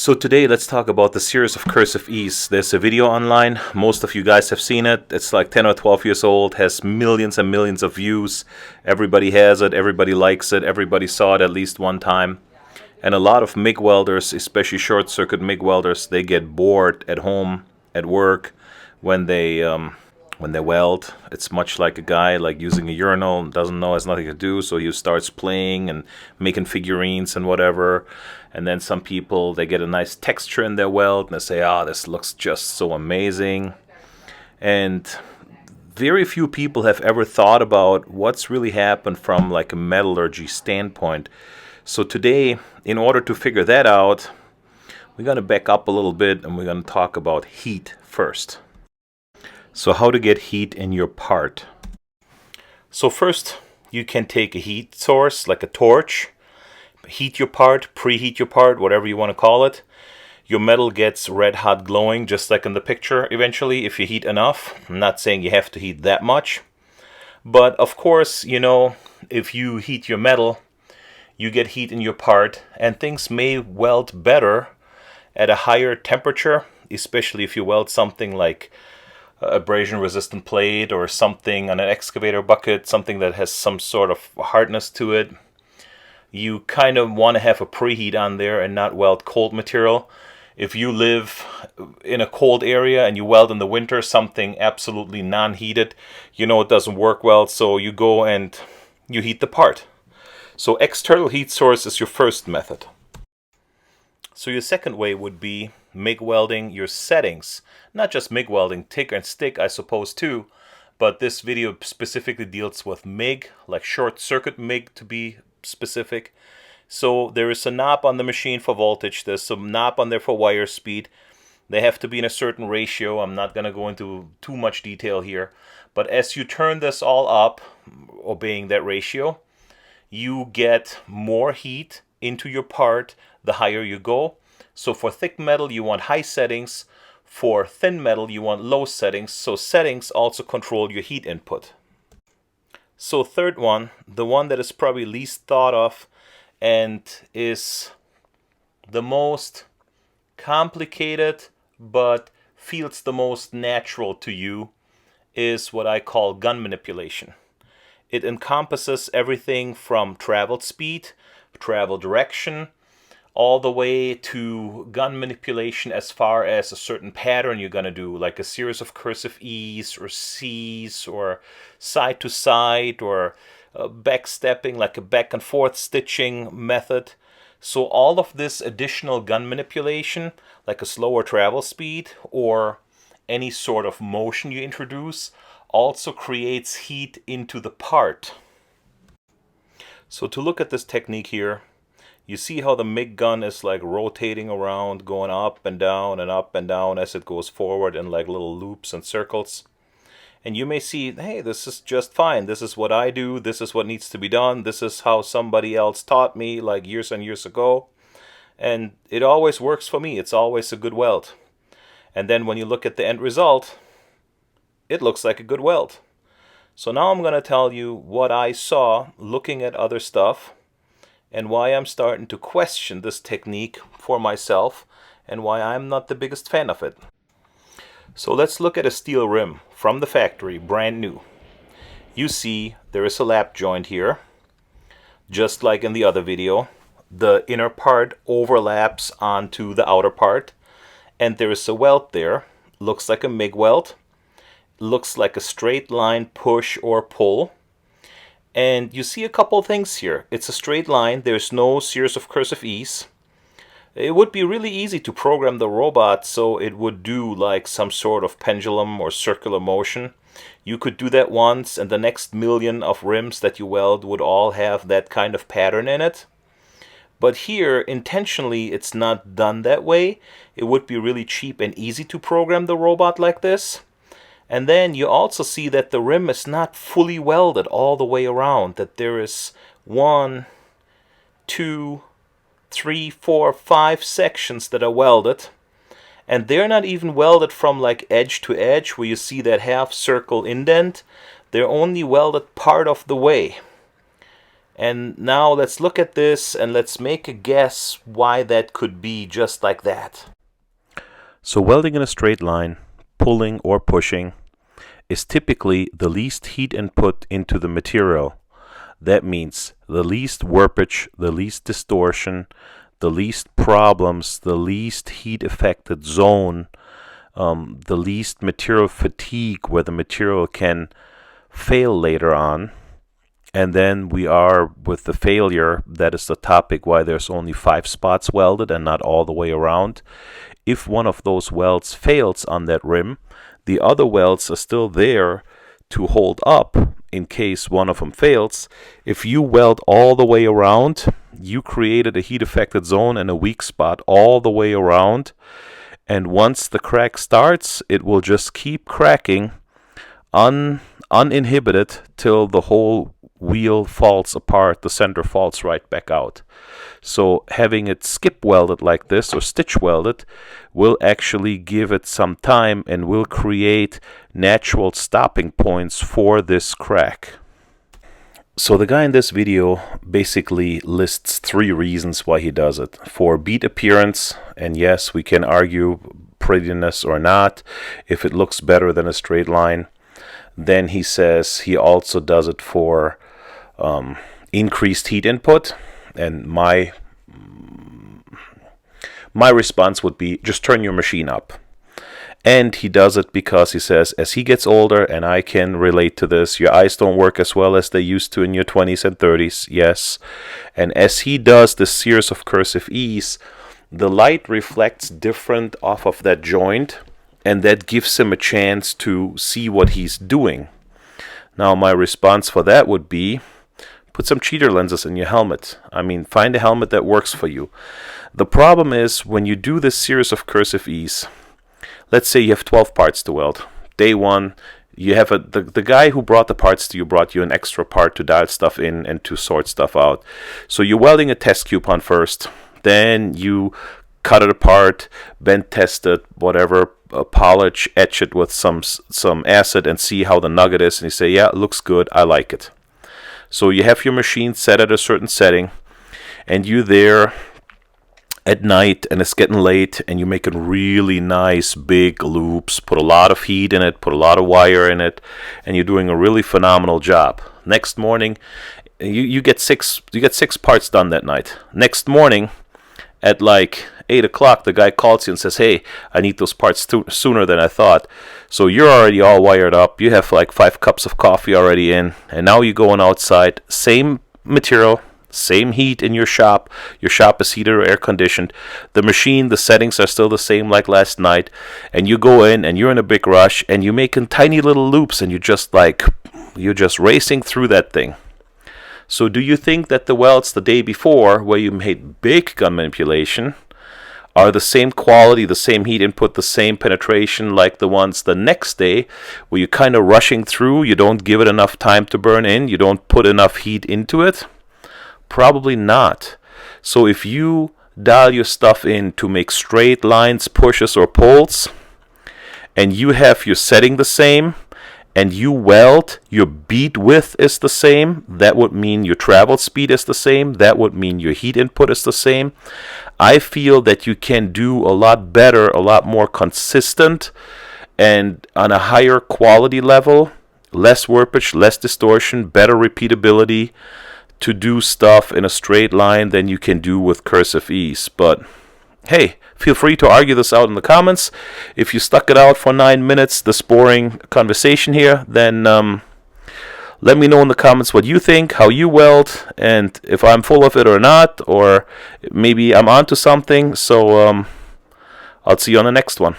So today let's talk about the series of cursive E's. There's a video online. Most of you guys have seen it. It's like 10 or 12 years old, has millions and millions of views. Everybody has it, everybody likes it, everybody saw it at least one time. And a lot of MIG welders, especially short circuit MIG welders, they get bored at home, at work, when they weld. It's much like a guy like using a urinal, doesn't know, has nothing to do, so he starts playing and making figurines and whatever. And then some people, they get a nice texture in their weld and they say, "Ah, this looks just so amazing." And very few people have ever thought about what's really happened from like a metallurgy standpoint. So today, in order to figure that out, we're going to back up a little bit and we're going to talk about heat first. So how to get heat in your part. So first, you can take a heat source like a torch, heat your part, preheat your part, whatever you want to call it. Your metal gets red hot glowing, just like in the picture eventually, if you heat enough. I'm not saying you have to heat that much. But of course, you know, if you heat your metal, you get heat in your part, and things may weld better at a higher temperature, especially if you weld something like abrasion resistant plate or something on an excavator bucket, something that has some sort of hardness to it. You kind of want to have a preheat on there and not weld cold material. If you live in a cold area and you weld in the winter something absolutely non-heated, you know it doesn't work well, so you go and you heat the part. So external heat source is your first method. So your second way would be MIG welding your settings. Not just MIG welding, TIG and stick I suppose too, but this video specifically deals with MIG, like short circuit MIG to be specific. So there is a knob on the machine for voltage, there's some knob on there for wire speed. They have to be in a certain ratio. I'm not going to go into too much detail here, but as you turn this all up, obeying that ratio, you get more heat into your part the higher you go. So for thick metal you want high settings, for thin metal you want low settings, so settings also control your heat input. So third one, the one that is probably least thought of and is the most complicated but feels the most natural to you, is what I call gun manipulation. It encompasses everything from travel speed, travel direction, all the way to gun manipulation as far as a certain pattern you're going to do, like a series of cursive E's or C's or side to side or backstepping, like a back and forth stitching method. So all of this additional gun manipulation, like a slower travel speed or any sort of motion you introduce, also creates heat into the part. So to look at this technique here, you see how the MIG gun is like rotating around, going up and down as it goes forward in like little loops and circles. And you may see, hey, this is just fine. This is what I do. This is what needs to be done. This is how somebody else taught me like years and years ago. And it always works for me. It's always a good weld. And then when you look at the end result, it looks like a good weld. So now I'm going to tell you what I saw looking at other stuff and why I'm starting to question this technique for myself and why I'm not the biggest fan of it. So let's look at a steel rim from the factory, brand new. You see there is a lap joint here, just like in the other video. The inner part overlaps onto the outer part, and there is a weld there. Looks like a MIG weld. Looks like a straight line push or pull. And you see a couple things here. It's a straight line. There's no series of cursive E's. It would be really easy to program the robot so it would do like some sort of pendulum or circular motion. You could do that once and the next million of rims that you weld would all have that kind of pattern in it. But here, intentionally, it's not done that way. It would be really cheap and easy to program the robot like this. And then you also see that the rim is not fully welded all the way around, that there is 1, 2, 3, 4, 5 sections that are welded. And they're not even welded from like edge to edge where you see that half circle indent. They're only welded part of the way. And now let's look at this and let's make a guess why that could be just like that. So welding in a straight line, pulling or pushing, is typically the least heat input into the material. That means the least warpage, the least distortion, the least problems, the least heat affected zone, the least material fatigue where the material can fail later on. And then we are with the failure. That is the topic why there's only 5 spots welded and not all the way around. If one of those welds fails on that rim, the other welds are still there to hold up in case one of them fails. If you weld all the way around, you created a heat affected zone and a weak spot all the way around. And once the crack starts, it will just keep cracking uninhibited till the whole wheel falls apart, the center falls right back out. So having it skip welded like this or stitch welded will actually give it some time and will create natural stopping points for this crack. So the guy in this video basically lists 3 reasons why he does it. For bead appearance, and yes, we can argue prettiness or not, if it looks better than a straight line. Then he says he also does it for increased heat input, and my response would be just turn your machine up. And he does it because he says as he gets older, and I can relate to this, your eyes don't work as well as they used to in your 20s and 30s, yes. And as he does this series of cursive E's, the light reflects different off of that joint, and that gives him a chance to see what he's doing. Now my response for that would be, put some cheater lenses in your helmet. I mean, find a helmet that works for you. The problem is when you do this series of cursive E's, let's say you have 12 parts to weld. Day 1, you have the guy who brought the parts to you brought you an extra part to dial stuff in and to sort stuff out. So you're welding a test coupon first. Then you cut it apart, bend test it, whatever, polish, etch it with some acid and see how the nugget is. And you say, yeah, it looks good, I like it. So you have your machine set at a certain setting, and you there at night, and it's getting late, and you're making really nice big loops, put a lot of heat in it, put a lot of wire in it, and you're doing a really phenomenal job. Next morning, you get six parts done that night. Next morning, at like 8 o'clock, the guy calls you and says, hey, I need those parts sooner than I thought. So you're already all wired up. You have like 5 cups of coffee already in. And now you're going outside. Same material, same heat in your shop. Your shop is heated or air conditioned. The machine, the settings are still the same like last night. And you go in and you're in a big rush. And you're making tiny little loops. And you're just racing through that thing. So do you think that the welds the day before, where you made big gun manipulation, are the same quality, the same heat input, the same penetration like the ones the next day, where you're kind of rushing through, you don't give it enough time to burn in, you don't put enough heat into it? Probably not. So if you dial your stuff in to make straight lines, pushes, or pulls, and you have your setting the same, and you weld, your bead width is the same, that would mean your travel speed is the same, that would mean your heat input is the same. I feel that you can do a lot better, a lot more consistent, and on a higher quality level, less warpage, less distortion, better repeatability to do stuff in a straight line than you can do with cursive E's. But hey, feel free to argue this out in the comments. If you stuck it out for 9 minutes, this boring conversation here, then let me know in the comments what you think, how you weld, and if I'm full of it or not, or maybe I'm onto something. So I'll see you on the next one.